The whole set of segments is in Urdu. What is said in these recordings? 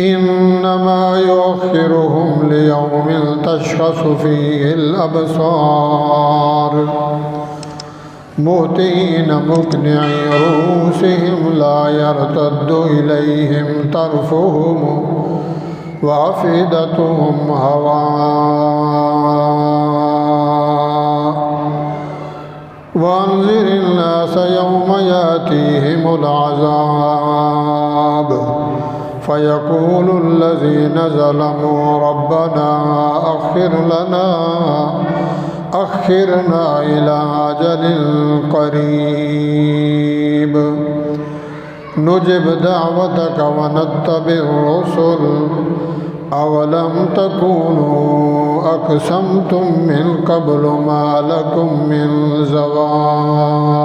إنما يؤخرهم ليوم تشخص فيه الأبصار مهطعين مقنعي رؤوسهم لا يرتد إليهم طرفهم وأفئدتهم هواء وأنذر الناس يوم يأتيهم العذاب فيقول الذين ظلموا ربنا أخرنا إلى أجل قريب نجب دعوتك ونتبع الرسل أولم تكونوا أقسمتم من قبل ما لكم من زوال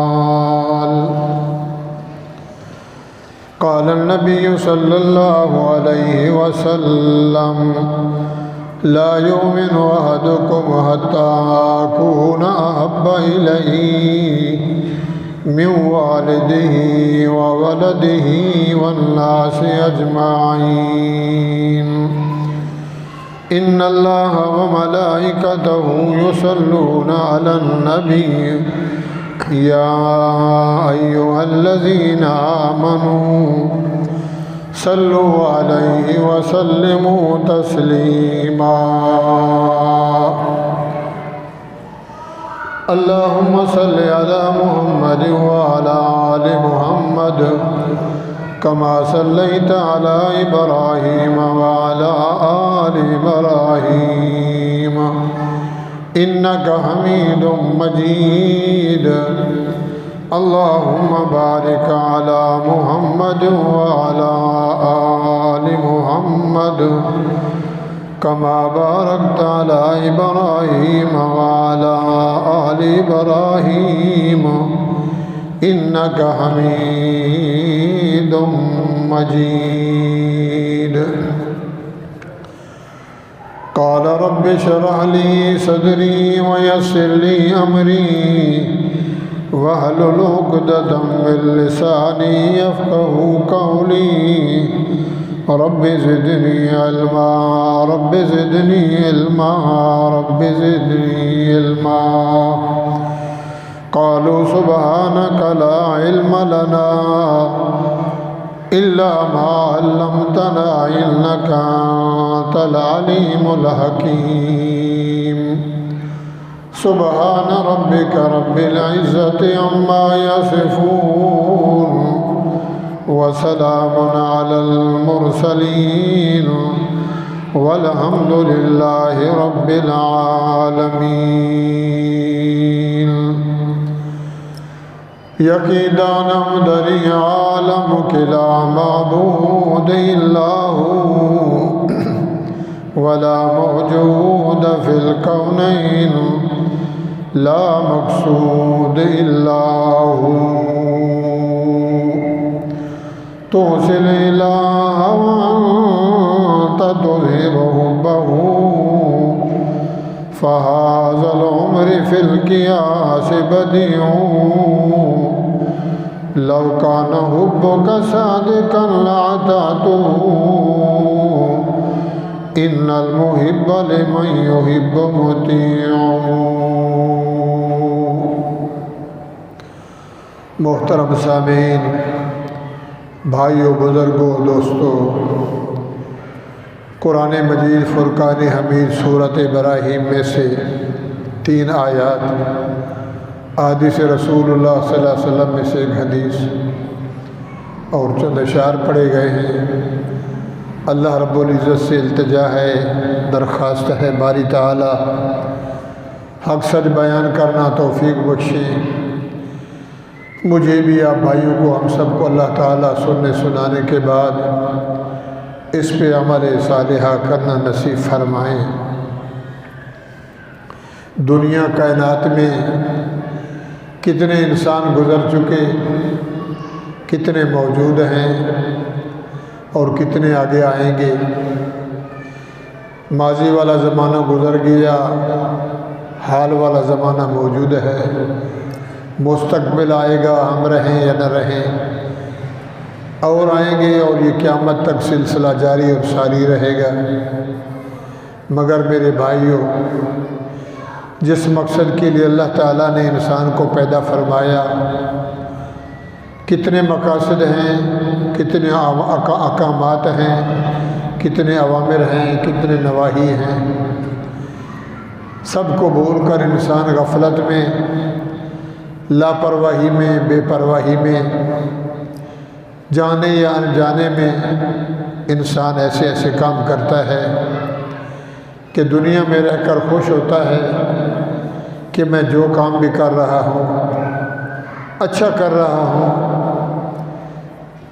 قال النبي صلى الله عليه وسلم لا يؤمن أحدكم حتى أكون أحب إليه من والده وولده والناس أجمعين إن الله وملائكته يصلون على النبي يا أيها الذين آمنوا صلوا عليه وسلموا تسليما اللهم صل على محمد وعلى آل محمد كما صليت على إبراهيم وعلى آل إبراهيم إنك حميد مجيد اللهم بارك على محمد وعلى آل محمد كما باركت على إبراهيم وعلى آل إبراهيم إنك حميد مجيد قال رب اشرح لي صدري ويسر لي أمري واحلل عقدة من لساني يفقهوا قولي رب زدني علما رب زدني علما رب زدني علما قالوا سبحانك لا علم لنا إلا ما علمتنا إنك أنت العليم الحكيم سبحان ربك رب العزة عما يصفون وسلام على المرسلين والحمد لله رب العالمين یقینا دری عالم کی لا معبود الا هو ولا موجود فی الکونین لا مقصود الا هو توصل الہ وانت تظہر حبہ فهذا العمر في القياس بديع لو كان حبك صادقا لأطعته إن المحب لمن يحب مطيع. محترم سامعین، بھائیو، بزرگوں، دوستو، قرآن مجید فرقان حمید سورۃ ابراہیم میں سے 3 آیات، حدیث رسول اللہ صلی اللہ علیہ وسلم میں سے ایک حدیث اور چند اشعار پڑھے گئے ہیں. اللہ رب العزت سے التجا ہے، درخواست ہے باری تعالی حق سچ بیان کرنا توفیق بخشیں. مجھے بھی، آپ بھائیوں کو، ہم سب کو اللہ تعالی سننے سنانے کے بعد اس پہ عمل صالحہ کرنا نصیب فرمائیں. دنیا کائنات میں کتنے انسان گزر چکے، کتنے موجود ہیں اور کتنے آگے آئیں گے. ماضی والا زمانہ گزر گیا، حال والا زمانہ موجود ہے، مستقبل آئے گا، ہم رہیں یا نہ رہیں. اور آئیں گے اور یہ قیامت تک سلسلہ جاری اور ساری رہے گا۔ مگر میرے بھائیوں، جس مقصد کے لیے اللہ تعالیٰ نے انسان کو پیدا فرمایا، کتنے مقاصد ہیں، کتنے احکامات ہیں، کتنے اوامر ہیں، کتنے نواہی ہیں، سب کو بھول کر انسان غفلت میں، لاپرواہی میں، بے پرواہی میں، جانے یا انجانے میں انسان ایسے ایسے کام کرتا ہے کہ دنیا میں رہ کر خوش ہوتا ہے کہ میں جو کام بھی کر رہا ہوں اچھا کر رہا ہوں،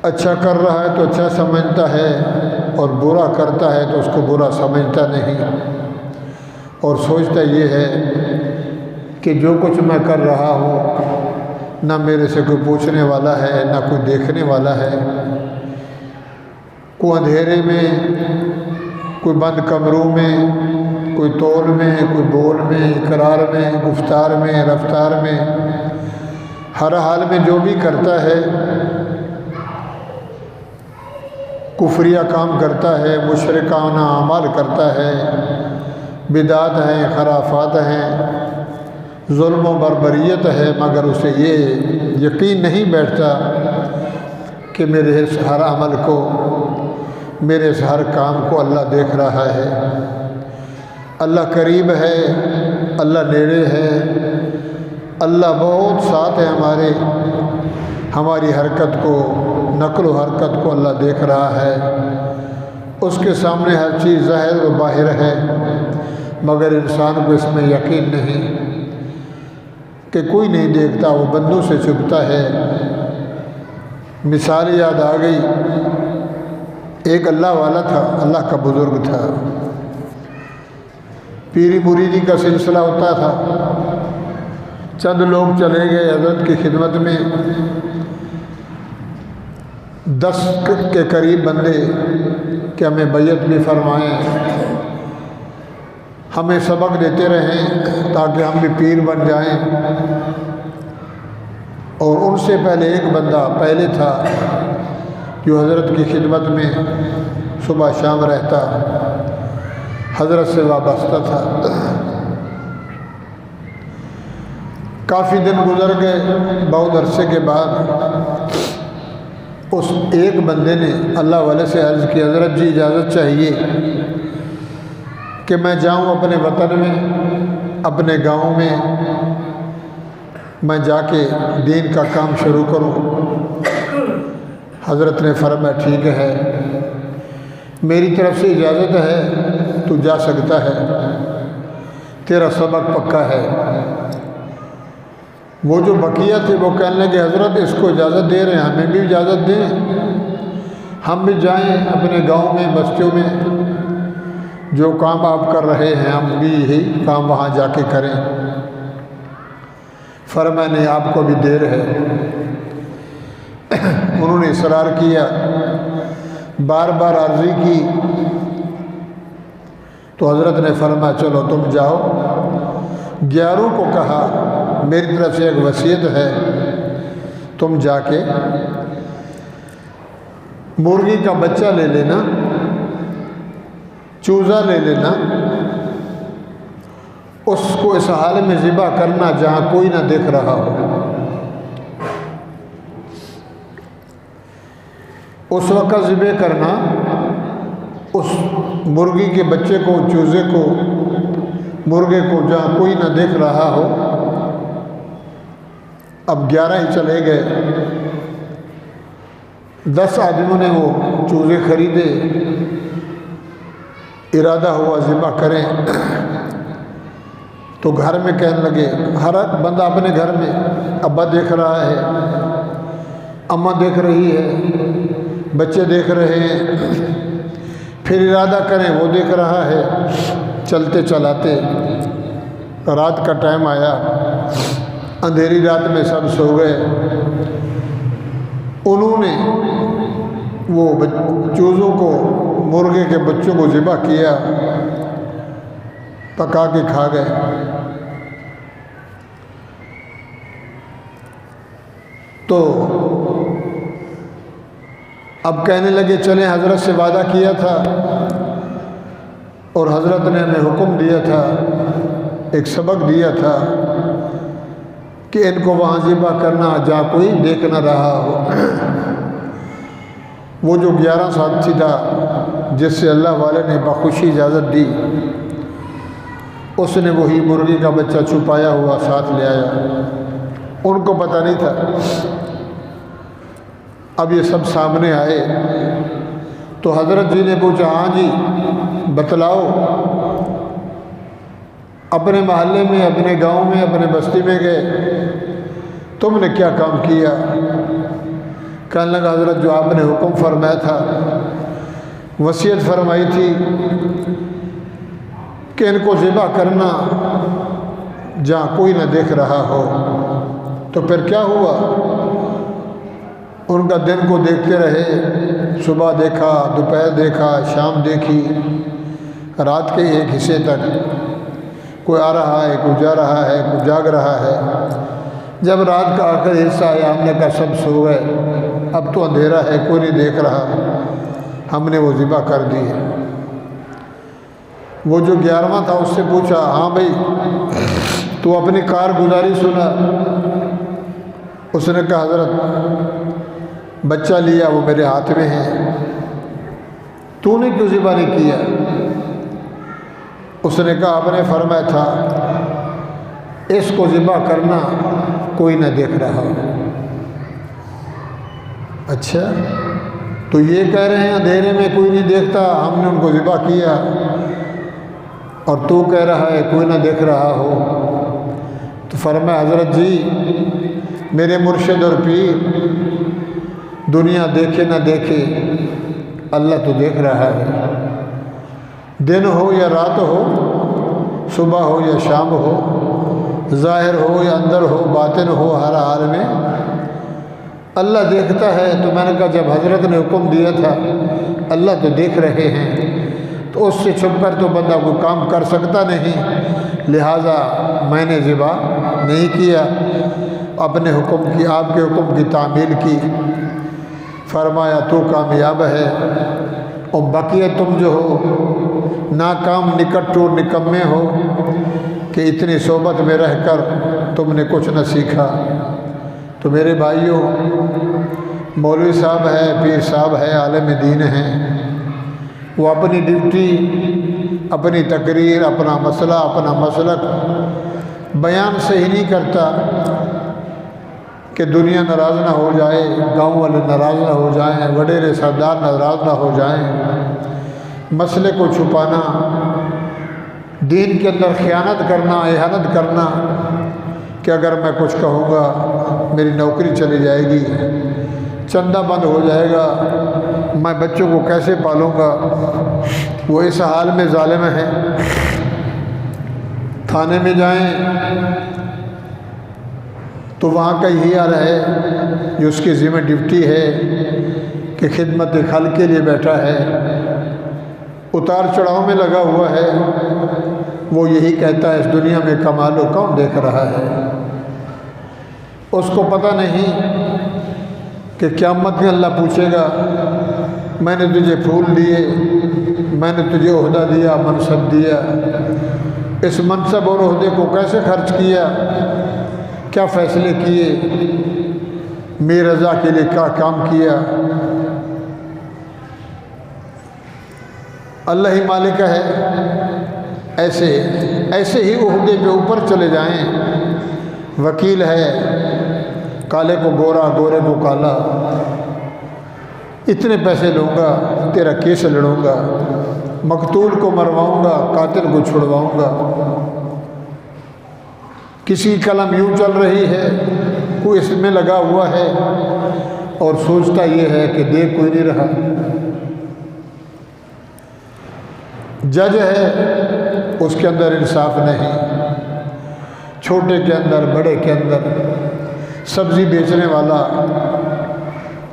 اچھا کر رہا ہے تو اچھا سمجھتا ہے، اور برا کرتا ہے تو اس کو برا سمجھتا نہیں، اور سوچتا یہ ہے کہ جو کچھ میں کر رہا ہوں نہ میرے سے کوئی پوچھنے والا ہے، نہ کوئی دیکھنے والا ہے، کوئی اندھیرے میں، کوئی بند کمروں میں، کوئی تول میں، کوئی بول میں، اقرار میں، گفتار میں، رفتار میں، ہر حال میں جو بھی کرتا ہے کفریہ کام کرتا ہے، مشرکانہ اعمال کرتا ہے، بدعات ہیں، خرافات ہیں، ظلم و بربریت ہے، مگر اسے یہ یقین نہیں بیٹھتا کہ میرے اس ہر عمل کو، میرے اس ہر کام کو اللہ دیکھ رہا ہے، اللہ قریب ہے، اللہ نیڑے ہے، اللہ بہت ساتھ ہے ہماری حرکت کو، نقل و حرکت کو اللہ دیکھ رہا ہے، اس کے سامنے ہر چیز ظاہر و باہر ہے، مگر انسان کو اس میں یقین نہیں کہ کوئی نہیں دیکھتا، وہ بندوں سے چھپتا ہے۔ مثال یاد آ گئی، ایک اللہ والا تھا، اللہ کا بزرگ تھا، پیری مریدی کا سلسلہ ہوتا تھا، چند لوگ چلے گئے حضرت کی خدمت میں، 10 کے قریب بندے کہ ہمیں بیعت بھی فرمائیں، ہمیں سبق دیتے رہیں تاکہ ہم بھی پیر بن جائیں، اور ان سے پہلے ایک بندہ پہلے تھا جو حضرت کی خدمت میں صبح شام رہتا، حضرت سے وابستہ تھا۔ کافی دن گزر گئے، بہت عرصے کے بعد اس ایک بندے نے اللہ والے سے عرض کی، حضرت جی اجازت چاہیے کہ میں جاؤں اپنے وطن میں، اپنے گاؤں میں جا کے دین کا کام شروع کروں۔ حضرت نے فرمایا ٹھیک ہے، میری طرف سے اجازت ہے، تو جا سکتا ہے، تیرا سبق پکا ہے۔ وہ جو بقیہ تھے وہ کہنے لگے حضرت اس کو اجازت دے رہے ہیں، ہمیں بھی اجازت دیں، ہم بھی جائیں اپنے گاؤں میں، بستیوں میں، جو کام آپ کر رہے ہیں ہم بھی یہی کام وہاں جا کے کریں۔ فرمایا نہیں، آپ کو بھی دیر ہے۔ انہوں نے اصرار کیا، بار بار عرضی کی، تو حضرت نے فرمایا چلو تم جاؤ۔ 11 کو کہا میری طرف سے ایک وصیت ہے، تم جا کے مرغی کا بچہ لے لینا، چوزا لے لینا، اس کو اس حال میں ذبح کرنا جہاں کوئی نہ دیکھ رہا ہو۔ اس وقت ذبح کرنا، اس مرغی کے بچے کو، چوزے کو، مرغے کو جہاں کوئی نہ دیکھ رہا ہو۔ اب 11 ہی چلے گئے، 10 آدمیوں نے وہ چوزے خریدے، ارادہ ہوا ذبح کریں، تو گھر میں کہنے لگے، ہر بندہ اپنے گھر میں، ابا دیکھ رہا ہے، اماں دیکھ رہی ہے، بچے دیکھ رہے ہیں، پھر ارادہ کریں، وہ دیکھ رہا ہے۔ چلتے چلاتے رات کا ٹائم آیا، اندھیری رات میں سب سو گئے۔ انہوں نے وہ چوزوں کو، مرغے کے بچوں کو ذبح کیا، پکا کے کھا گئے۔ تو اب کہنے لگے چلیں، حضرت سے وعدہ کیا تھا اور حضرت نے ہمیں حکم دیا تھا، ایک سبق دیا تھا کہ ان کو وہاں ذبح کرنا جہاں کوئی دیکھ نہ رہا ہو۔ وہ جو 11 ساتھی تھا جس سے اللہ والے نے بخوشی اجازت دی، اس نے وہی مرغی کا بچہ چھپایا ہوا ساتھ لے آیا، ان کو پتہ نہیں تھا۔ اب یہ سب سامنے آئے تو حضرت جی نے پوچھا، ہاں جی بتلاؤ، اپنے محلے میں، اپنے گاؤں میں، اپنے بستی میں گئے، تم نے کیا کام کیا؟ کہنے لگا حضرت جو آپ نے حکم فرمایا تھا، وصیت فرمائی تھی کہ ان کو ذبح کرنا جہاں کوئی نہ دیکھ رہا ہو، تو پھر کیا ہوا؟ ان کا دن کو دیکھتے رہے، صبح دیکھا، دوپہر دیکھا، شام دیکھی، رات کے ایک حصے تک کوئی آ رہا ہے، کوئی جا رہا ہے، کوئی جاگ رہا ہے۔ جب رات کا آخری حصہ آیا، ہم نے کہا سب سو گئے، اب تو اندھیرا ہے، کوئی نہیں دیکھ رہا، ہم نے وہ ذبح کر دی ہے۔ وہ جو 11واں تھا اس سے پوچھا، ہاں بھائی تو اپنی کارگزاری سنا؟ اس نے کہا حضرت بچہ لیا، وہ میرے ہاتھ میں ہے، تو نے کیوں ذبح نہیں کیا؟ اس نے کہا آپ نے فرمایا تھا اس کو ذبح کرنا کوئی نہ دیکھ رہا۔ اچھا، تو یہ کہہ رہے ہیں اندھیرے میں کوئی نہیں دیکھتا، ہم نے ان کو ذبح کیا، اور تو کہہ رہا ہے کوئی نہ دیکھ رہا ہو۔ تو فرمایا حضرت جی میرے مرشد اور پیر، دنیا دیکھے نہ دیکھے اللہ تو دیکھ رہا ہے، دن ہو یا رات ہو، صبح ہو یا شام ہو، ظاہر ہو یا اندر ہو، باطن ہو، ہر حال میں اللہ دیکھتا ہے۔ تو میں نے کہا جب حضرت نے حکم دیا تھا اللہ تو دیکھ رہے ہیں، تو اس سے چھپ کر تو بندہ کوئی کام کر سکتا نہیں، لہٰذا میں نے ذبح نہیں کیا، اپنے حکم کی، آپ کے حکم کی تعمیل کی۔ فرمایا تو کامیاب ہے، اور بقیہ تم جو ہو ناکام، نکٹ اور نکمے ہو کہ اتنی صحبت میں رہ کر تم نے کچھ نہ سیکھا۔ تو میرے بھائیوں، مولوی صاحب ہے، پیر صاحب ہے، عالم دین ہیں، وہ اپنی ڈیوٹی، اپنی تقریر، اپنا مسئلہ، اپنا مسلک بیان صحیح نہیں کرتا کہ دنیا ناراض نہ ہو جائے، گاؤں والے ناراض نہ ہو جائیں، وڈیرے سردار ناراض نہ ہو جائیں۔ مسئلے کو چھپانا، دین کے اندر خیانت کرنا، احانت کرنا کہ اگر میں کچھ کہوں گا میری نوکری چلی جائے گی، چندہ بند ہو جائے گا، میں بچوں کو کیسے پالوں گا۔ وہ اس حال میں ظالم ہیں، تھانے میں جائیں تو وہاں کا یہی حال ہے، جو اس کی ذمہ ڈیوٹی ہے کہ خدمت خلق کے لیے بیٹھا ہے، اتار چڑھاؤ میں لگا ہوا ہے، وہ یہی کہتا ہے اس دنیا میں کمال و کون دیکھ رہا ہے۔ اس کو پتہ نہیں کہ قیامت میں اللہ پوچھے گا میں نے تجھے پھول دیے، میں نے تجھے عہدہ دیا، منصب دیا، اس منصب اور عہدے کو کیسے خرچ کیا، کیا فیصلے کیے، میری رضا کے لیے کیا کام کیا۔ اللہ ہی مالک ہے۔ ایسے ہی عہدے پہ اوپر چلے جائیں، وکیل ہے، کالے کو گورا، گورے کو کالا، اتنے پیسے لوں گا، تیرا کیس لڑوں گا، مقتول کو مرواؤں گا، قاتل کو چھڑواؤں گا۔ کسی کی قلم یوں چل رہی ہے، کوئی اس میں لگا ہوا ہے اور سوچتا یہ ہے کہ دیکھ کوئی نہیں رہا۔ جج ہے، اس کے اندر انصاف نہیں، چھوٹے کے اندر، بڑے کے اندر، سبزی بیچنے والا،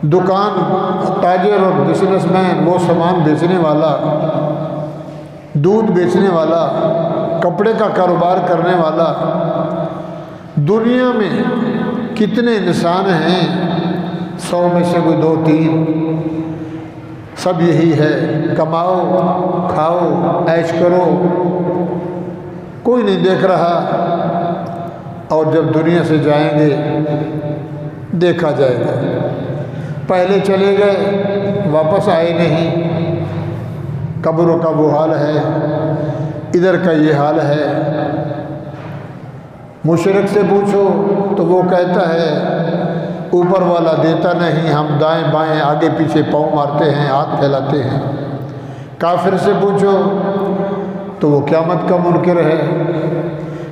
دکان تاجر اور بزنس مین، وہ سامان بیچنے والا، دودھ بیچنے والا، کپڑے کا کاروبار کرنے والا، دنیا میں کتنے انسان ہیں، 100 میں سے کوئی 2-3 سب یہی ہے، کماؤ کھاؤ عیش کرو، کوئی نہیں دیکھ رہا، اور جب دنیا سے جائیں گے دیکھا جائے گا۔ پہلے چلے گئے واپس آئے نہیں، قبروں کا وہ حال ہے، ادھر کا یہ حال ہے۔ مشرک سے پوچھو تو وہ کہتا ہے اوپر والا دیتا نہیں، ہم دائیں بائیں آگے پیچھے پاؤں مارتے ہیں، ہاتھ پھیلاتے ہیں۔ کافر سے پوچھو تو وہ قیامت کا منکر ہے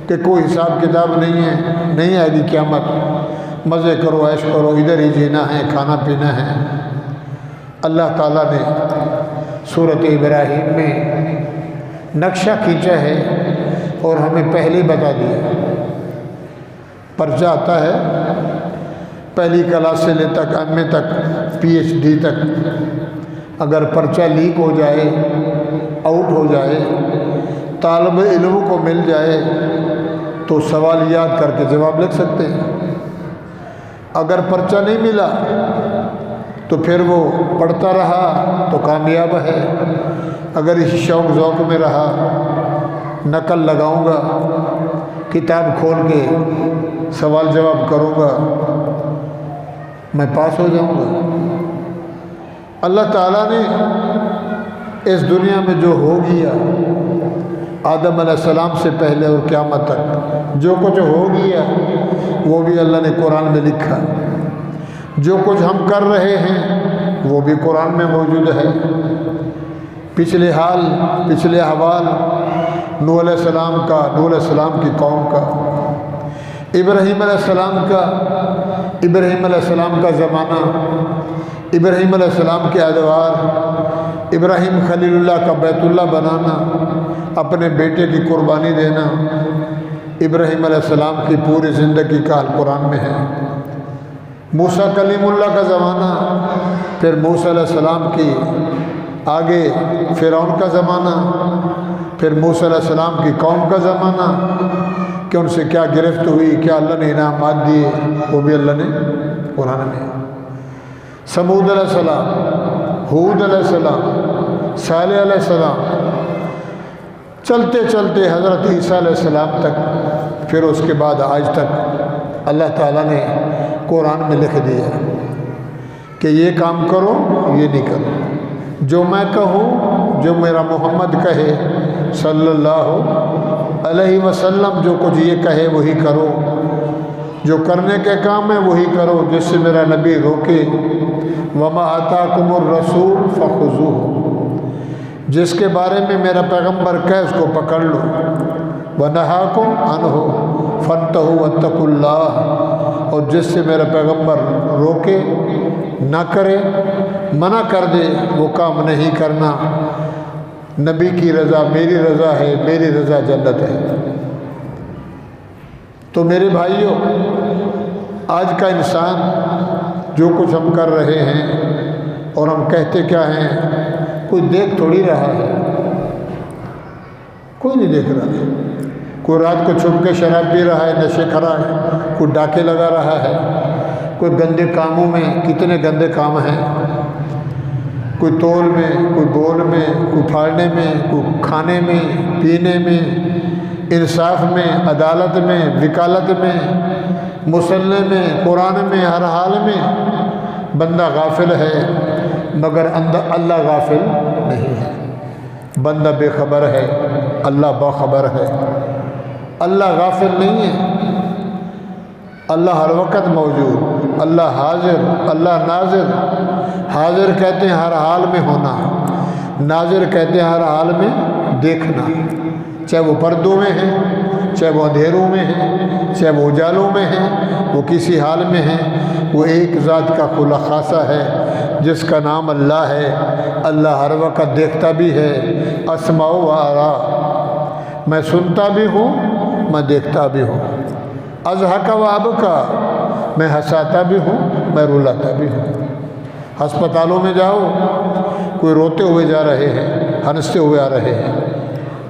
کہ کوئی حساب کتاب نہیں ہے، نہیں آئے گی قیامت، مزے کرو عیش کرو، ادھر ہی جینا ہے، کھانا پینا ہے۔ اللہ تعالیٰ نے سورۃ ابراہیم میں نقشہ کھینچا ہے اور ہمیں پہلے بتا دیا۔ پرچہ آتا ہے پہلی کلاس سے لے تک ایم اے تک PhD تک، اگر پرچہ لیک ہو جائے، آؤٹ ہو جائے، طالب علم کو مل جائے تو سوال یاد کر کے جواب لکھ سکتے ہیں۔ اگر پرچہ نہیں ملا تو پھر وہ پڑھتا رہا تو کامیاب ہے، اگر اس شوق ذوق میں رہا نقل لگاؤں گا، کتاب کھول کے سوال جواب کروں گا، میں پاس ہو جاؤں گا۔ اللہ تعالیٰ نے اس دنیا میں جو ہو گیا، آدم علیہ السلام سے پہلے اور قیامت تک جو کچھ ہو گیا وہ بھی اللہ نے قرآن میں لکھا۔ جو کچھ ہم کر رہے ہیں وہ بھی قرآن میں موجود ہے۔ پچھلے حال، پچھلے احوال، نوح علیہ السلام کا، نوح علیہ السلام کی قوم کا، ابراہیم علیہ السلام کا، ابراہیم علیہ السلام کا زمانہ، ابراہیم علیہ السلام کے ادوار، ابراہیم خلیل اللہ کا بیت اللہ بنانا، اپنے بیٹے کی قربانی دینا، ابراہیم علیہ السلام کی پوری زندگی کا حال قرآن میں ہے۔ موسیٰ کلیم اللہ کا زمانہ، پھر موسیٰ علیہ السلام کی آگے فرعون کا زمانہ، پھر موسیٰ علیہ السلام کی قوم کا زمانہ کہ ان سے کیا گرفت ہوئی، کیا اللہ نے انعامات دیے، وہ بھی اللہ نے قرآن میں۔ سمود علیہ السلام، ہود علیہ السلام، صالح علیہ السلام، چلتے چلتے حضرت عیسیٰ علیہ السلام تک، پھر اس کے بعد آج تک اللہ تعالیٰ نے قرآن میں لکھ دیا کہ یہ کام کرو، یہ نہیں کرو، جو میں کہوں، جو میرا محمد کہے صلی اللہ علیہ وسلم، جو کچھ یہ کہے وہی کرو، جو کرنے کے کام ہے وہی کرو، جس سے میرا نبی روکے۔ وَمَا آتَاكُمُ الرَّسُولُ فَخُذُوهُ، جس کے بارے میں میرا پیغمبر کہے اس کو پکڑ لو۔ وَنَهَاكُمْ عَنْهُ فَانْتَهُوا وَاتَّقُوا اللَّهَ، اور جس سے میرا پیغمبر روکے، نہ کرے، منع کر دے، وہ کام نہیں کرنا۔ نبی کی رضا میری رضا ہے، میری رضا جنت ہے۔ تو میرے بھائیوں، آج کا انسان جو کچھ ہم کر رہے ہیں اور ہم کہتے کیا ہیں، کوئی دیکھ تھوڑی رہا ہے، کوئی نہیں دیکھ رہا ہے۔ کوئی رات کو چھپ کے شراب پی رہا ہے، نشے کر رہا ہے، کوئی ڈاکے لگا رہا ہے، کوئی گندے کاموں میں، کتنے گندے کام ہیں، کوئی تول میں، کوئی بول میں، کوئی پھاڑنے میں، کوئی کھانے میں، پینے میں، انصاف میں، عدالت میں، وکالت میں، مصلح میں، قرآن میں، ہر حال میں بندہ غافل ہے، مگر اللہ غافل نہیں ہے۔ بندہ بے خبر ہے، اللہ باخبر ہے۔ اللہ غافل نہیں ہے، اللہ ہر وقت موجود، اللہ حاضر، اللہ ناظر۔ حاضر کہتے ہیں ہر حال میں ہونا، ناظر کہتے ہیں ہر حال میں دیکھنا، چاہے وہ پردوں میں ہیں، چاہے وہ اندھیروں میں ہیں، چاہے وہ اجالوں میں ہیں، وہ کسی حال میں ہیں۔ وہ ایک ذات کا خلاصہ ہے جس کا نام اللہ ہے۔ اللہ ہر وقت دیکھتا بھی ہے، اسمع و ارا، میں سنتا بھی ہوں، میں دیکھتا بھی ہوں۔ اضحک و ابکا، میں ہنساتا بھی ہوں، میں رلاتا بھی ہوں۔ ہسپتالوں میں جاؤ، کوئی روتے ہوئے جا رہے ہیں، ہنستے ہوئے آ رہے ہیں،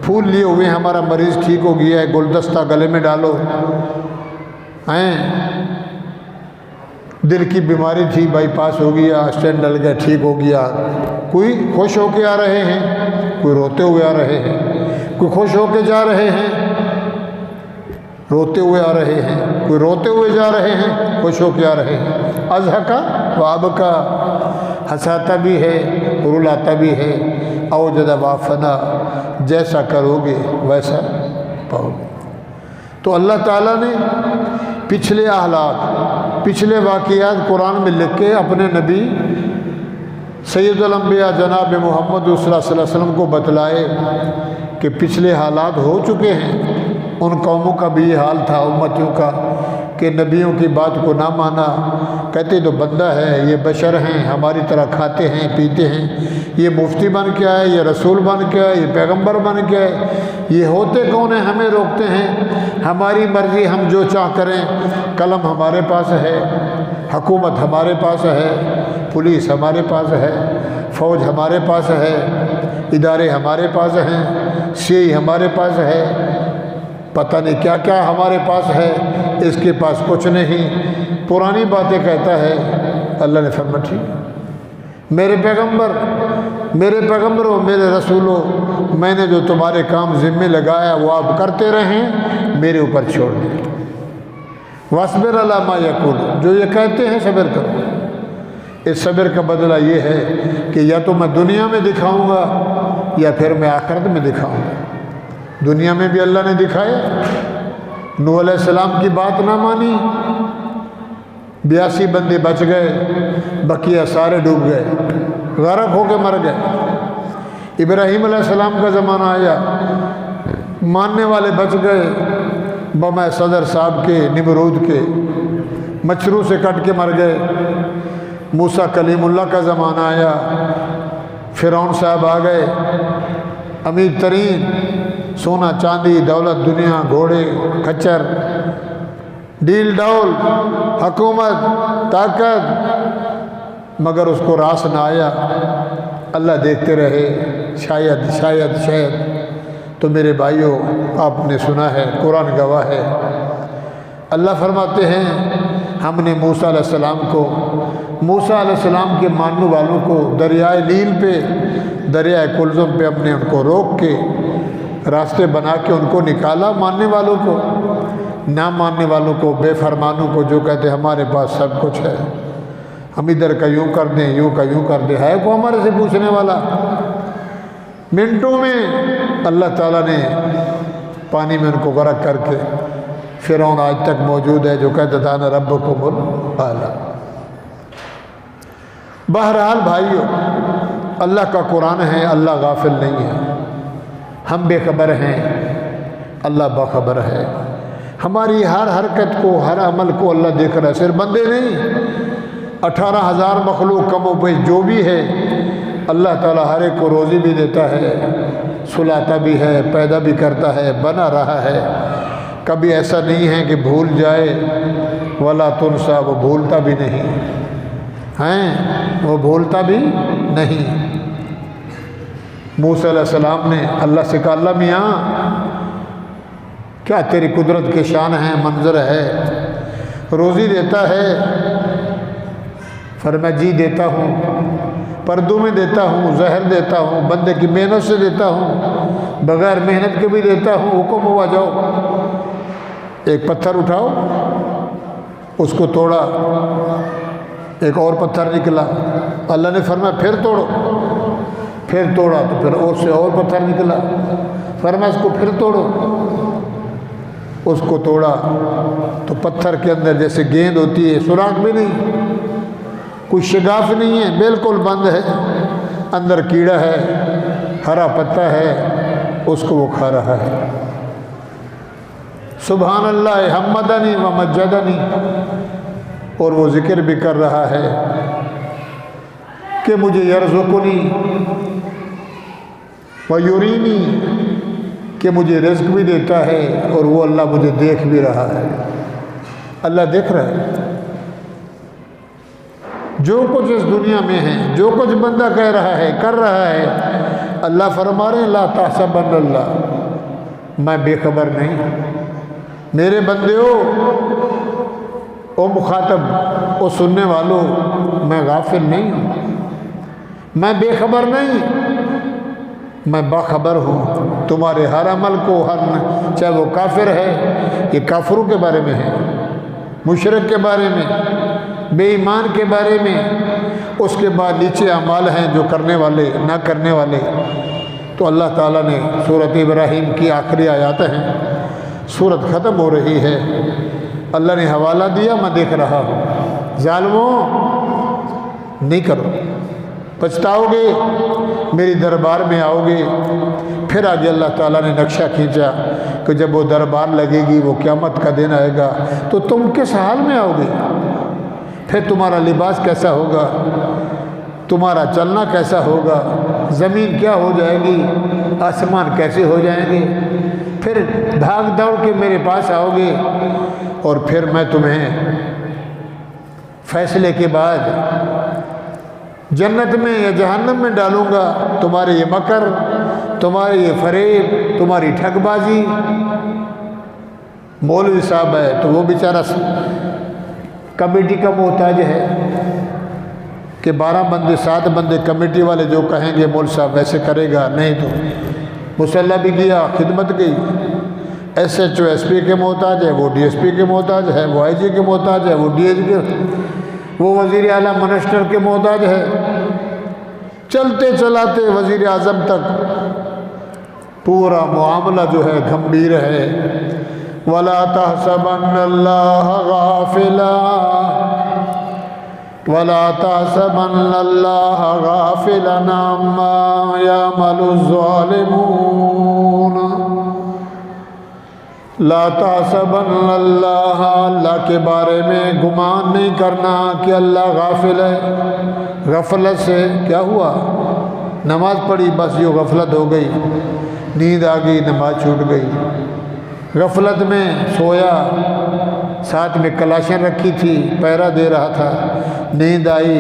پھول لیے ہوئے ہمارا مریض ٹھیک ہو گیا ہے، گلدستہ گلے میں ڈالو، ہیں دل کی بیماری تھی، بائی پاس ہو گیا، اسٹینٹ ڈل گیا، ٹھیک ہو گیا۔ کوئی خوش ہو کے آ رہے ہیں، کوئی روتے ہوئے آ رہے ہیں، کوئی خوش ہو کے جا رہے ہیں، روتے ہوئے آ رہے ہیں، کوئی روتے ہوئے جا رہے ہیں، خوش ہو کے آ رہے ہیں۔ اضحکا وابکا، ہنساتا بھی ہے، رلاتا بھی ہے۔ اوجد وافنا، جیسا کرو گے ویسا پاؤ گے۔ تو اللہ تعالیٰ نے پچھلے احلات، پچھلے واقعات قرآن میں لکھ کے اپنے نبی سید الانبیاء جناب محمد صلی اللہ علیہ وسلم کو بتلائے کہ پچھلے حالات ہو چکے ہیں۔ ان قوموں کا بھی یہ حال تھا، امتیوں کا، کہ نبیوں کی بات کو نہ مانا، کہتے تو بندہ ہے، یہ بشر ہیں، ہماری طرح کھاتے ہیں پیتے ہیں، یہ مفتی بن کے آئے، یہ رسول بن کے آئے، یہ پیغمبر بن کے آئے، یہ ہوتے کون ہیں، ہمیں روکتے ہیں، ہماری مرضی، ہم جو چاہ کریں، قلم ہمارے پاس ہے، حکومت ہمارے پاس ہے، پولیس ہمارے پاس ہے، فوج ہمارے پاس ہے، ادارے ہمارے پاس ہیں، سی ہمارے پاس ہے، پتہ نہیں کیا کیا ہمارے پاس ہے، اس کے پاس کچھ نہیں، پرانی باتیں کہتا ہے۔ اللہ نے فرمایا ٹھیک، میرے پیغمبروں، میرے رسولوں، میں نے جو تمہارے کام ذمے لگایا وہ آپ کرتے رہیں، میرے اوپر چھوڑ دیں۔ واصبر علی ما یقول، جو یہ کہتے ہیں صبر کرو۔ اس صبر کا بدلہ یہ ہے کہ یا تو میں دنیا میں دکھاؤں گا یا پھر میں آخرت میں دکھاؤں گا۔ دنیا میں بھی اللہ نے دکھایا، نوح علیہ السلام کی بات نہ مانی، 82 بندے بچ گئے، بقیہ سارے ڈوب گئے، غرق ہو کے مر گئے۔ ابراہیم علیہ السلام کا زمانہ آیا، ماننے والے بچ گئے، بمائے صدر صاحب کے، نمرود کے، مچھروں سے کٹ کے مر گئے۔ موسیٰ کلیم اللہ کا زمانہ آیا، فرعون صاحب آ گئے، امیر ترین سونا چاندی دولت دنیا، گھوڑے کھچر، ڈیل ڈول، حکومت، طاقت، مگر اس کو راس نہ آیا۔ اللہ دیکھتے رہے، شاید تو میرے بھائیوں آپ نے سنا ہے، قرآن گواہ ہے۔ اللہ فرماتے ہیں ہم نے موسیٰ علیہ السلام کے ماننے والوں کو دریائے نیل پہ، دریائے کلزم پہ ہم نے ان کو روک کے راستے بنا کے ان کو نکالا، ماننے والوں کو، نہ ماننے والوں کو، بے فرمانوں کو، جو کہتے ہمارے پاس سب کچھ ہے، ہم ادھر کا یوں کر دیں، یوں کا یوں کر دیں، ہے کو ہمارے سے پوچھنے والا۔ منٹوں میں اللہ تعالیٰ نے پانی میں ان کو غرق کر کے، فرعون آج تک موجود ہے جو کہتا تھا انا ربکم الاعلی۔ بہرحال بھائیو، اللہ کا قرآن ہے، اللہ غافل نہیں ہے، ہم بے خبر ہیں، اللہ باخبر ہے۔ ہماری ہر حرکت کو، ہر عمل کو اللہ دیکھ رہا ہے، صرف بندے نہیں، 18,000 مخلوق کم و بیش جو بھی ہے، اللہ تعالیٰ ہر ایک کو روزی بھی دیتا ہے، سلاتا بھی ہے، پیدا بھی کرتا ہے، بنا رہا ہے۔ کبھی ایسا نہیں ہے کہ بھول جائے، ولا تنسا، وہ بھولتا بھی نہیں ہیں، وہ بھولتا بھی نہیں۔ موسیٰ علیہ السلام نے اللہ سے کہا اللہ میاں کیا تیری قدرت کے شان ہے، منظر ہے، روزی دیتا ہے؟ فرمایا جی دیتا ہوں، پردوں میں دیتا ہوں، زہر دیتا ہوں، بندے کی محنت سے دیتا ہوں، بغیر محنت کے بھی دیتا ہوں، حکم ہوا جاؤ۔ ایک پتھر اٹھاؤ، اس کو توڑا، ایک اور پتھر نکلا، اللہ نے فرمایا پھر توڑو، پھر توڑا تو پھر اور سے اور پتھر نکلا، فرمایا اس کو پھر توڑو، اس کو توڑا تو پتھر کے اندر جیسے گیند ہوتی ہے، سوراخ بھی نہیں، کوئی شگاف نہیں ہے، بالکل بند ہے، اندر کیڑا ہے، ہرا پتا ہے، اس کو وہ کھا رہا ہے۔ سبحان اللہ حمدنی و مجدنی، اور وہ ذکر بھی کر رہا ہے کہ مجھے یرزقنی و یرینی، کہ مجھے رزق بھی دیتا ہے، اور وہ اللہ مجھے دیکھ بھی رہا ہے۔ اللہ دیکھ رہا ہے جو کچھ اس دنیا میں ہے، جو کچھ بندہ کہہ رہا ہے، کر رہا ہے۔ اللہ فرما رہے ہیں لا تحسبن اللہ، میں بے خبر نہیں، میرے بندے ہو، او مخاطب، او سننے والوں، میں غافل نہیں ہوں، میں بے خبر نہیں، میں باخبر ہوں تمہارے ہر عمل کو، چاہے وہ کافر ہے، یہ کافروں کے بارے میں ہے، مشرک کے بارے میں، بے ایمان کے بارے میں، اس کے بعد نیچے اعمال ہیں جو کرنے والے نہ کرنے والے۔ تو اللہ تعالیٰ نے سورۃ ابراہیم کی آخری آیات ہیں، سورت ختم ہو رہی ہے، اللہ نے حوالہ دیا، میں دیکھ رہا ہوں، ظالموں نہیں کرو، پچھتاؤ گے، میری دربار میں آؤ گے۔ پھر آگے اللہ تعالیٰ نے نقشہ کھینچا کہ جب وہ دربار لگے گی، وہ قیامت کا دن آئے گا، تو تم کس حال میں آؤ گے؟ پھر تمہارا لباس کیسا ہوگا، تمہارا چلنا کیسا ہوگا، زمین کیا ہو جائے گی، آسمان کیسے ہو جائیں گے؟ پھر بھاگ دوڑ کے میرے پاس آؤ گے، اور پھر میں تمہیں فیصلے کے بعد جنت میں یا جہنم میں ڈالوں گا۔ تمہارے یہ مکر، تمہارے یہ فریب، تمہاری ٹھگ بازی۔ مولوی صاحب ہے تو وہ بیچارہ کمیٹی کا محتاج ہے کہ 12 بندے 7 بندے کمیٹی والے جو کہیں گے مول صاحب ویسے کرے گا، نہیں تو مسلح بھی کیا، خدمت گئی۔ S H O S P کے محتاج ہے، وہ ڈی ایس پی کے محتاج ہے، وہ آئی جی کے محتاج ہے، وہ ڈی ایچ کے، وہ وزیر اعلیٰ منسٹر کے محتاج ہے۔ چلتے چلاتے وزیر اعظم تک پورا معاملہ جو ہے گھمبیر ہے۔ وَلَا تَحْسَبَنَّ اللَّهَ غَافِلًا وَلَا تَحْسَبَنَّ اللَّهَ غَافِلًا عَمَّا يَعْمَلُ الظَّالِمُونَ۔ لا تحسبن اللہ، اللہ کے بارے میں گمان نہیں کرنا کہ اللہ غافل ہے۔ غفلت سے کیا ہوا؟ نماز پڑھی بس یہ غفلت ہو گئی، نیند آ گئی، نماز چھوٹ گئی۔ غفلت میں سویا، ساتھ میں کلاشن رکھی تھی، پہرا دے رہا تھا، نیند آئی،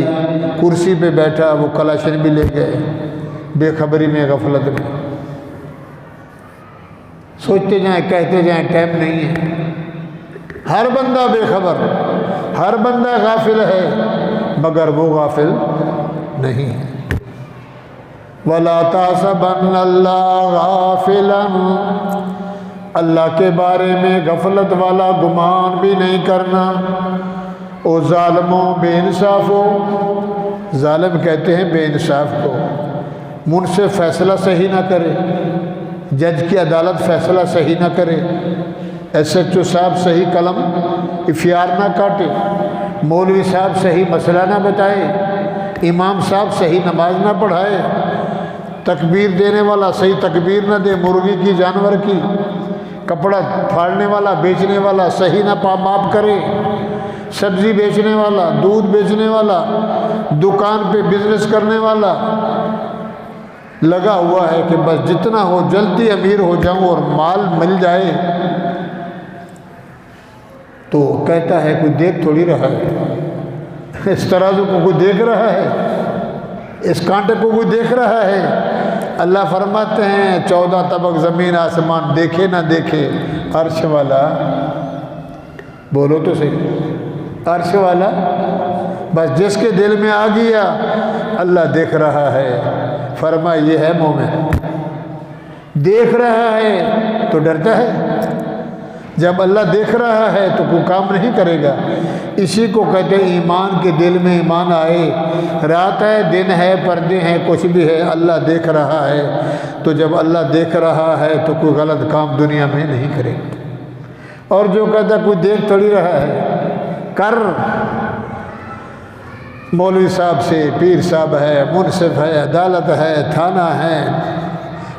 کرسی پہ بیٹھا، وہ کلاشن بھی لے گئے، بے خبری میں، غفلت میں۔ سوچتے جائیں، کہتے جائیں، ٹائم نہیں ہے۔ ہر بندہ بے خبر، ہر بندہ غافل ہے، مگر وہ غافل نہیں ہے۔ وَلَا تَحْسَبَنَّ اللَّهَ غَافِلًا، اللہ کے بارے میں غفلت والا گمان بھی نہیں کرنا۔ او ظالموں، بے انصافوں، ظالم کہتے ہیں بے انصاف کو، منصف فیصلہ صحیح نہ کرے، جج کی عدالت فیصلہ صحیح نہ کرے، ایس ایچ او صاحب صحیح قلم افیار نہ کاٹے، مولوی صاحب صحیح مسئلہ نہ بتائے، امام صاحب صحیح نماز نہ پڑھائے، تکبیر دینے والا صحیح تکبیر نہ دے، مرغی کی، جانور کی، کپڑا پھاڑنے والا، بیچنے والا صحیح نہ ماپ کرے، سبزی بیچنے والا، دودھ بیچنے والا، دکان پہ بزنس کرنے والا لگا ہوا ہے کہ بس جتنا ہو جلدی امیر ہو جاؤں اور مال مل جائے، تو کہتا ہے کوئی دیکھ تھوڑی رہا ہے، اس ترازو کو کوئی دیکھ رہا ہے، اس کانٹے کو کوئی دیکھ رہا ہے۔ اللہ فرماتے ہیں 14 طبق زمین آسمان دیکھے نہ دیکھے، عرش والا، بولو تو صحیح، عرش والا، بس جس کے دل میں آ گیا اللہ دیکھ رہا ہے۔ فرمایا یہ ہے مومن، دیکھ رہا ہے تو ڈرتا ہے۔ جب اللہ دیکھ رہا ہے تو کوئی کام نہیں کرے گا۔ اسی کو کہتے ہیں ایمان کے دل میں ایمان آئے، رات ہے دن ہے پردے ہیں کچھ بھی ہے، اللہ دیکھ رہا ہے۔ تو جب اللہ دیکھ رہا ہے تو کوئی غلط کام دنیا میں نہیں کرے۔ اور جو کہتا کوئی دیکھ تھوڑی رہا ہے، کر، مولوی صاحب سے، پیر صاحب ہے، منصف ہے، عدالت ہے، تھانہ ہے،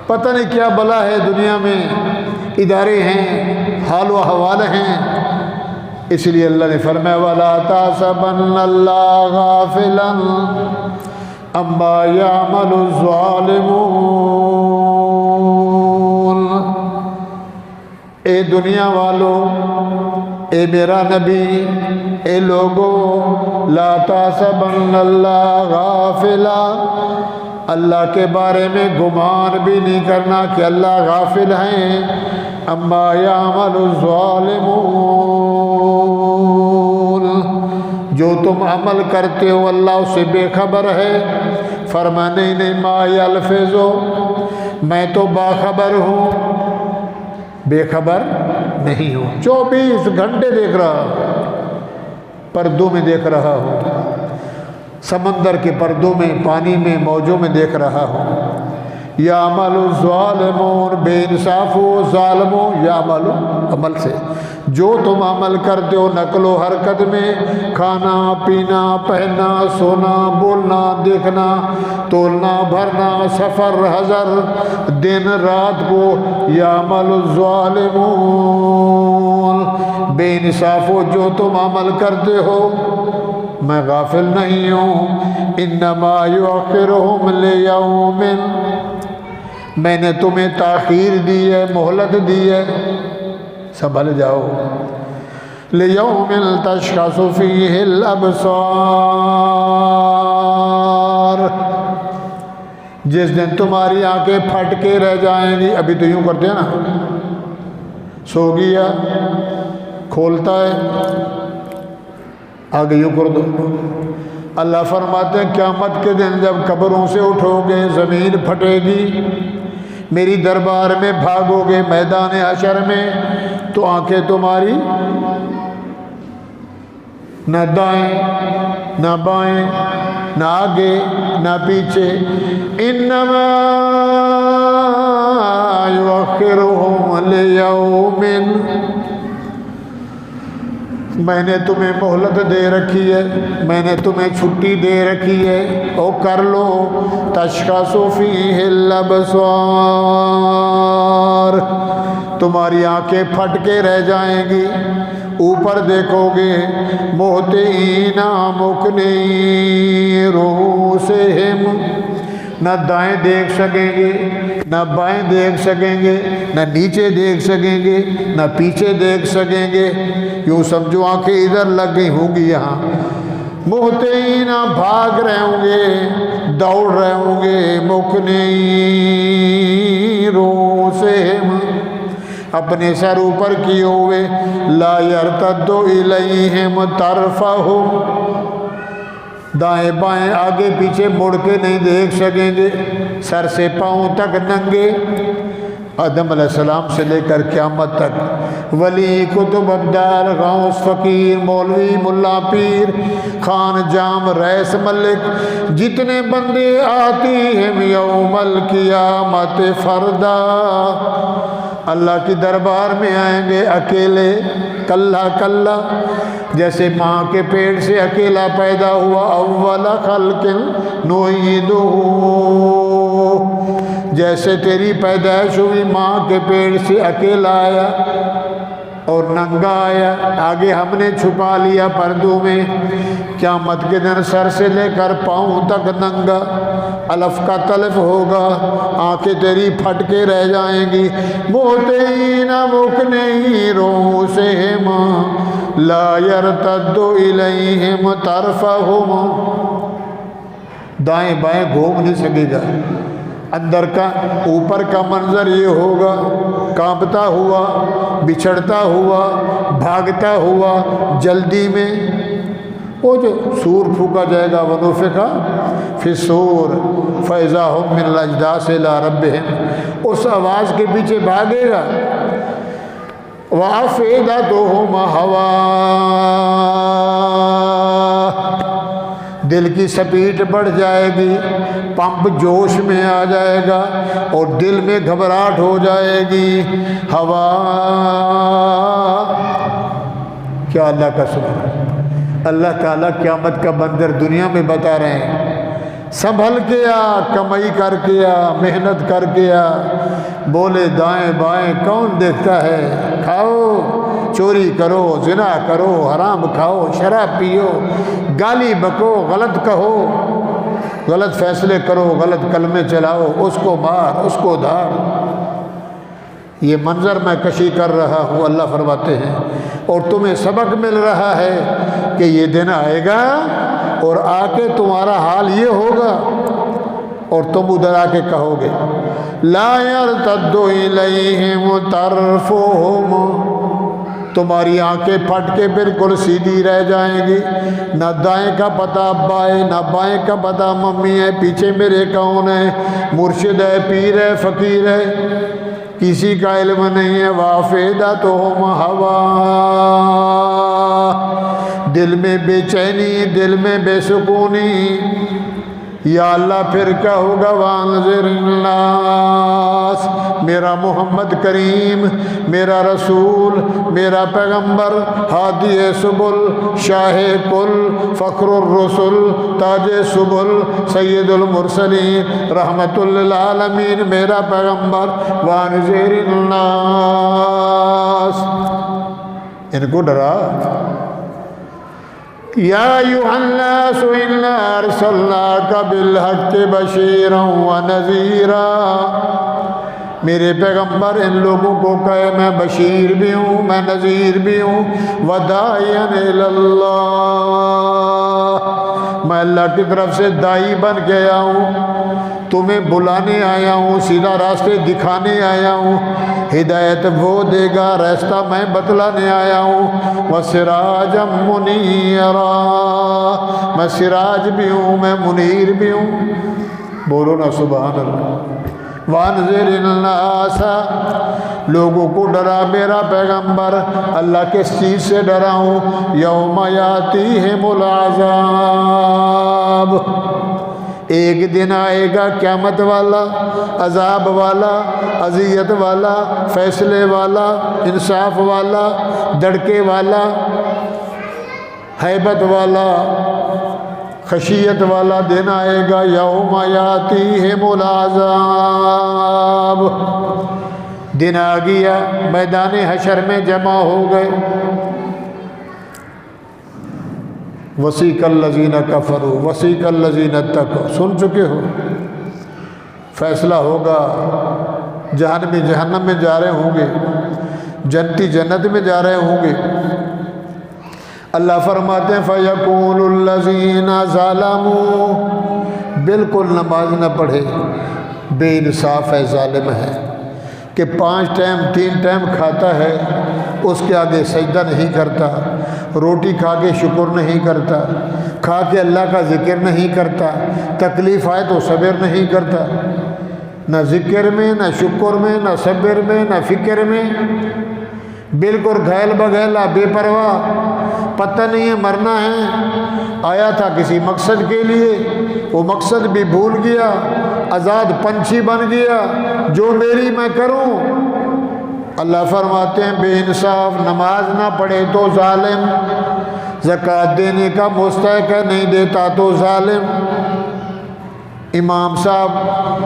پتہ نہیں کیا بلا ہے دنیا میں، ادارے ہیں، حال و احوال ہیں۔ اس لیے اللہ نے فرمایا وَلَا تَحْسَبَنَّ اللَّهَ غَافِلًا عَمَّا يَعْمَلُ الظَّالِمُونَ۔ اے دنیا والو، اے میرا نبی، اے لوگو، لا تحسبن اللہ غافلا، اللہ کے بارے میں گمان بھی نہیں کرنا کہ اللہ غافل ہیں، اما یعمل الظالمون، جو تم عمل کرتے ہو اللہ اس سے بے خبر ہے۔ فرمایا نہیں ما یلفظ، میں تو باخبر ہوں، بے خبر نہیں ہوں، 24 گھنٹے دیکھ رہا ہوں، پردوں میں دیکھ رہا ہوں، سمندر کے پردوں میں، پانی میں، موجوں میں دیکھ رہا ہوں۔ یعمل الظالمون، بے انصاف ہو ظالموں، یعمل عمل سے، جو تم عمل کرتے ہو نقل و حرکت میں، کھانا پینا، پہننا، سونا، بولنا، دیکھنا، تولنا، بھرنا، سفر، حضر، دن رات کو، یعمل الظالمون، بے انصاف ہو جو تم عمل کرتے ہو، میں غافل نہیں ہوں۔ انما یؤخرہم لیوم، میں نے تمہیں تاخیر دی ہے، مہلت دی ہے، سنبھل جاؤ، لیوم تشخص فیہ الابصار، جس دن تمہاری آنکھیں پھٹ کے رہ جائیں گی۔ ابھی تو یوں کرتے ہیں نا، سو گیا کھولتا ہے، آگے یوں کر دو۔ اللہ فرماتے ہیں قیامت کے دن جب قبروں سے اٹھو گے، زمین پھٹے گی، میری دربار میں بھاگو گے میدان حشر میں، تو آنکھیں تمہاری نہ دائیں نہ بائیں، نہ آگے نہ پیچھے۔ انما یؤخرہم لیوم، میں نے تمہیں مہلت دے رکھی ہے، میں نے تمہیں چھٹی دے رکھی ہے، او کر لو، تشخص فیہ الابصار، تمہاری آنکھیں پھٹ کے رہ جائیں گی، اوپر دیکھو گے، مہطعین مقنعی رؤوسہم، نہ دائیں دیکھ سکیں گے، نہ بائیں دیکھ سکیں گے، نہ نیچے دیکھ سکیں گے، نہ پیچھے دیکھ سکیں گے، یوں سمجھو آنکھیں ادھر لگ گئی ہوں گی یہاں، مہطعین بھاگ رہے ہوں گے، دوڑ رہے ہوں گے، مقنعی رؤوسہم، اپنے سر اوپر کیے ہوئے، لا یرتد الیہم طرفہم، دائیں بائیں آگے پیچھے مڑ کے نہیں دیکھ سکیں گے، سر سے پاؤں تک ننگے، آدم علیہ السلام سے لے کر قیامت تک، ولی کتب ابدال غوث فقیر مولوی ملا پیر خان جام رئیس ملک، جتنے بندے آتی ہیں یوم القیامت فردا، اللہ کی دربار میں آئیں گے اکیلے، کلہ کلہ، جیسے ماں کے پیٹ سے اکیلا پیدا ہوا، اول خلق نعیدہ، جیسے تیری پیدائش ہوئی ماں کے پیٹ سے اکیلا آیا اور ننگا آیا، آگے ہم نے چھپا لیا پردوں میں، قیامت کے دن سر سے لے کر پاؤں تک ننگا، الف کا تلف ہوگا، آنکھیں تیری پھٹ کے رہ جائیں گی، مہطعین مقنعی رؤوسہم لا یرتد الیہم طرفہم، دائیں بائیں گھوم نہیں سکے گا، اندر کا اوپر کا منظر یہ ہوگا، کانپتا ہوا، بچھڑتا ہوا، بھاگتا ہوا، جلدی میں، وہ جو سور پھونکا جائے گا، ونفخ فی الصور فاذا ھم من الاجداث الی ربہم، اس آواز کے پیچھے بھاگے گا، وافئدتہم ہوا، دل کی سپیٹ بڑھ جائے گی، پمپ جوش میں آ جائے گا اور دل میں گھبراہٹ ہو جائے گی، ہوا، کیا اللہ کا سبحان، اللہ تعالیٰ قیامت کا منظر دنیا میں بتا رہے ہیں، سنبھل کے آ، کمائی کر کے آ، محنت کر کے آ، بولے دائیں بائیں کون دیکھتا ہے، کھاؤ، چوری کرو، زنا کرو، حرام کھاؤ، شراب پیو، گالی بکو، غلط کہو، غلط فیصلے کرو، غلط کلمے چلاؤ، اس کو مار، اس کو دھاڑ، یہ منظر میں کشی کر رہا ہوں، اللہ فرماتے ہیں، اور تمہیں سبق مل رہا ہے کہ یہ دن آئے گا اور آ کے تمہارا حال یہ ہوگا، اور تم ادھر آ کے کہو گے لا یرتد الیہم طرفہم، تمہاری آنکھیں پھٹ کے بالکل سیدھی رہ جائیں گی، نہ دائیں کا پتہ ابا ہے نہ بائیں کا پتہ ممی ہے، پیچھے میرے کون ہے، مرشد ہے، پیر ہے، فقیر ہے، کسی کا علم نہیں ہے۔ وافدتہم ہوا، دل میں بے چینی، دل میں بے سکونی، یا اللہ پھر کیا ہوگا؟ وانذر الناس، میرا محمد کریم، میرا رسول، میرا پیغمبر، ہادی سبل، شاہ کل، فخر الرسل، تاج سبل، سید المرسلین، رحمت للعالمین، میرا پیغمبر، وانذر الناس، ان کو ڈرا۔ یا ایھا الناس انا ارسلناک بالحق بشیرا ونذیرا، میرے پیغمبر ان لوگوں کو کہے میں بشیر بھی ہوں، میں نذیر بھی ہوں، وداعیا الی اللہ، میں اللہ کی طرف سے داعی بن کے آیا ہوں، تمہیں بلانے آیا ہوں، سیدھا راستے دکھانے آیا ہوں، ہدایت وہ دے گا، راستہ میں بتلانے آیا ہوں، وسراجا منیرا، میں سراج بھی ہوں، میں منیر بھی ہوں، بولو نا سبحان اللہ۔ وانذر الناس، لوگوں کو ڈرا میرا پیغمبر، اللہ کس چیز سے ڈراؤں؟ یوم یاتیہم العذاب، ایک دن آئے گا قیامت والا، عذاب والا، اذیت والا، فیصلے والا، انصاف والا، دڑکے والا، ہیبت والا، خشیت والا دن آئے گا، یوم یاتیہم العذاب، دن آ گیا، میدان حشر میں جمع ہو گئے، وسیق الذین کفروا وسیق الذین اتقوا، سن چکے ہو، فیصلہ ہوگا، جہنمی جہنم میں جا رہے ہوں گے، جنتی جنت میں جا رہے ہوں گے۔ اللہ فرماتے ہیں فَيَقُولُ الَّذِينَ ظَلَمُوا، بالکل نماز نہ پڑھے، بے انصاف ہے، ظالم ہے، کہ 5 ٹائم 3 ٹائم کھاتا ہے، اس کے آگے سجدہ نہیں کرتا، روٹی کھا کے شکر نہیں کرتا، کھا کے اللہ کا ذکر نہیں کرتا، تکلیف آئے تو صبر نہیں کرتا، نہ ذکر میں، نہ شکر میں، نہ صبر میں، نہ فکر میں، بالکل گھیل بگھیلا، بے پرواہ، پتہ نہیں ہے مرنا ہے، آیا تھا کسی مقصد کے لیے، وہ مقصد بھی بھول گیا، آزاد پنچھی بن گیا، جو میری میں کروں۔ اللہ فرماتے ہیں بے انصاف، نماز نہ پڑھے تو ظالم، زکوٰۃ دینے کا مستحق ہے نہیں دیتا تو ظالم، امام صاحب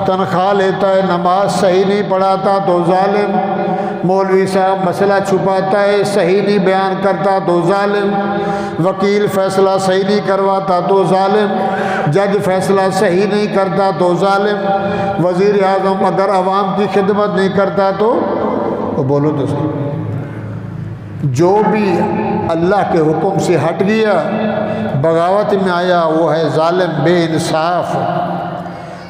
تنخواہ لیتا ہے نماز صحیح نہیں پڑھاتا تو ظالم، مولوی صاحب مسئلہ چھپاتا ہے صحیح نہیں بیان کرتا تو ظالم، وکیل فیصلہ صحیح نہیں کرواتا تو ظالم، جج فیصلہ صحیح نہیں کرتا تو ظالم، وزیر اعظم اگر عوام کی خدمت نہیں کرتا تو بولو تو صحیح، جو بھی اللہ کے حکم سے ہٹ گیا، بغاوت میں آیا، وہ ہے ظالم، بے انصاف۔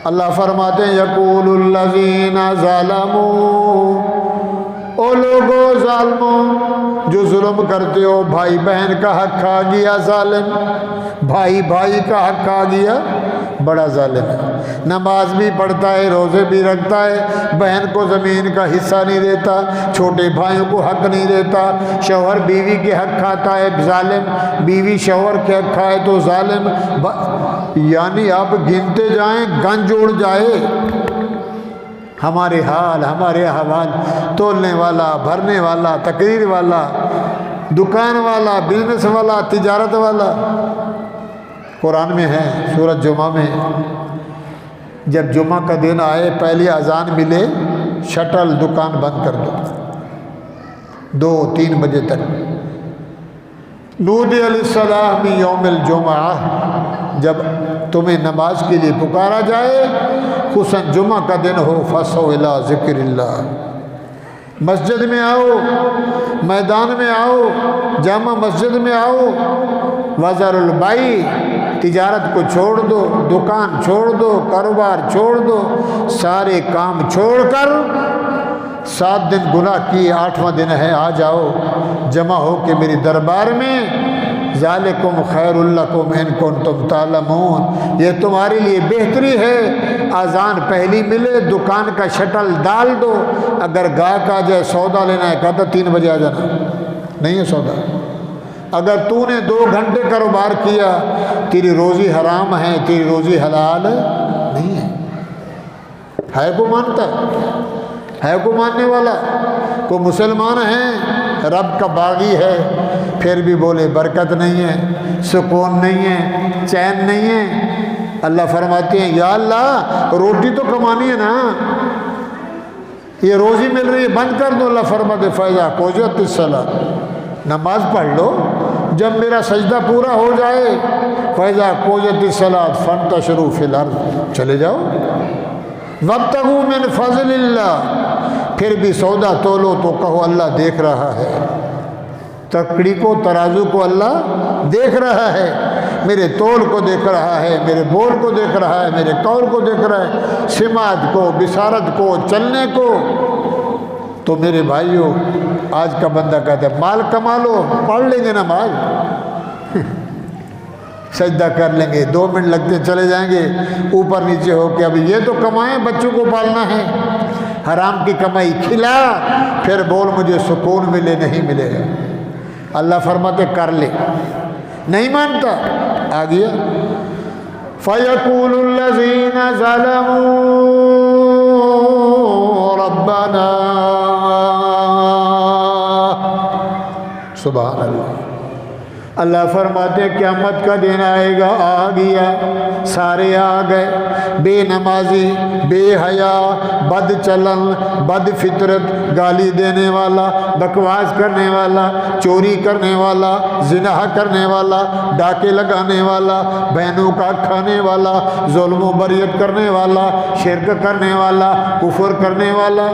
اللہ فرماتے ہیں یقول الذین ظلموا، او لوگو ظالموں جو ظلم کرتے ہو، بھائی بہن کا حق کھا گیا ظالم، بھائی بھائی کا حق کھا گیا، بڑا ظالم ہے، نماز بھی پڑھتا ہے، روزے بھی رکھتا ہے، بہن کو زمین کا حصہ نہیں دیتا، چھوٹے بھائیوں کو حق نہیں دیتا، شوہر بیوی کے حق کھاتا ہے ظالم، بیوی شوہر کے حق کھائے تو ظالم، یعنی آپ گنتے جائیں گنج اڑ جائے ہمارے حال، ہمارے احوال، تولنے والا، بھرنے والا، تقریر والا، دکان والا، بزنس والا، تجارت والا۔ قرآن میں ہے سورۃ جمعہ میں، جب جمعہ کا دن آئے پہلی اذان ملے، شٹل دکان بند کر دو، 2-3 بجے تک، نودی للصلاۃ من یوم الجمعہ، جب تمہیں نماز کے لیے پکارا جائے، خصوصاً جمعہ کا دن ہو، فَصَوْا إِلَىٰ ذِكْرِ اللَّهِ، مسجد میں آؤ، میدان میں آؤ، جامع مسجد میں آؤ، وَذَرُوا الْبَيْعَ، تجارت کو چھوڑ دو، دکان چھوڑ دو، کاروبار چھوڑ دو، سارے کام چھوڑ کر 7 دن گناہ کیے، 8واں دن ہے، آ جاؤ جمع ہو کے میری دربار میں، ذالکم خیر لکم ان کنتم تعلمون، یہ تمہارے لیے بہتری ہے، اذان پہلی ملے، دکان کا شٹل ڈال دو، اگر گاہک آ جائے سودا لینا ہے کہتا 3 بجے آ جانا، نہیں ہے سودا، اگر تو نے 2 گھنٹے کاروبار کیا، تیری روزی حرام ہے، تیری روزی حلال نہیں ہے کو مانتا ہے کو ماننے والا، کو مسلمان ہیں، رب کا باغی ہے، پھر بھی بولے برکت نہیں ہے، سکون نہیں ہے، چین نہیں ہے۔ اللہ فرماتے ہیں یا اللہ روٹی تو کمانی ہے نا، یہ روزی مل رہی ہے بند کر دو۔ اللہ فرماتے فیضا قضیت الصلاۃ، نماز پڑھ لو، جب میرا سجدہ پورا ہو جائے فیضا قضیت الصلاۃ فانتشروا فی الارض، چلے جاؤ، وابتغوا من فضل اللہ، پھر بھی سودا تولو تو کہو اللہ دیکھ رہا ہے، تکڑی کو ترازو کو اللہ دیکھ رہا ہے، میرے تول کو دیکھ رہا ہے، میرے بول کو دیکھ رہا ہے، میرے قول کو دیکھ رہا ہے، سماعت کو، بصارت کو، چلنے کو۔ تو میرے بھائیوں آج کا بندہ کہتا ہے مال کما لو، پڑھ لیں گے نماز، سجدہ کر لیں گے، 2 منٹ لگتے چلے جائیں گے اوپر نیچے ہو کے، ابھی یہ تو کمائیں، بچوں کو پالنا ہے، حرام کی کمائی کھلا، پھر بول مجھے سکون ملے نہیں ملے گا۔ اللہ فرماتے کر لے، نہیں مانتا، آ گیا فَيَقُولُ الَّذِينَ ظَلَمُوا رَبَّنَا، سبحان اللہ۔ اللہ فرماتے قیامت کا دن آئے گا، آ گیا، سارے آ گئے، بے نمازی، بے حیا، بد چلن، بد فطرت، گالی دینے والا، بکواس کرنے والا، چوری کرنے والا، زنا کرنے والا، ڈاکے لگانے والا، بہنوں کا کھانے والا، ظلم و بریت کرنے والا، شرک کرنے والا، کفر کرنے والا،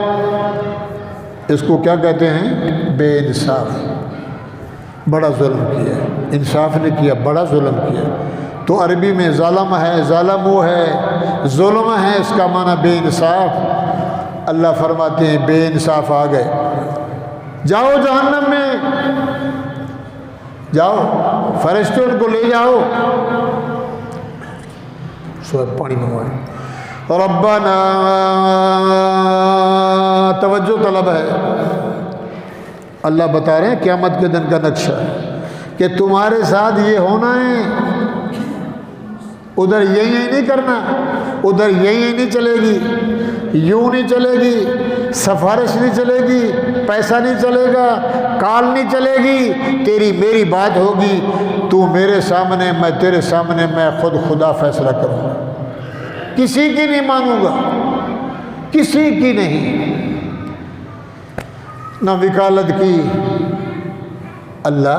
اس کو کیا کہتے ہیں؟ بے انصاف، بڑا ظلم کیا، انصاف نے کیا، بڑا ظلم کیا۔ تو عربی میں ظالم ہے، ظالمو ہے، ظلم ہے، اس کا معنی بے انصاف۔ اللہ فرماتے ہیں بے انصاف آ گئے، جاؤ جہنم میں، جاؤ، فرشتے ان کو لے جاؤ، سوائے پانی منگوائے، ربنا، توجہ طلب ہے، اللہ بتا رہے ہیں قیامت کے دن کا نقشہ کہ تمہارے ساتھ یہ ہونا ہے، ادھر یہی نہیں کرنا، ادھر یہی نہیں چلے گی، یوں نہیں چلے گی، سفارش نہیں چلے گی، پیسہ نہیں چلے گا، کال نہیں چلے گی، تیری میری بات ہوگی، تو میرے سامنے، میں تیرے سامنے، میں خود خدا فیصلہ کروں گا، کسی کی نہیں مانوں گا، کسی کی نہیں، نہ وکالت کی، اللہ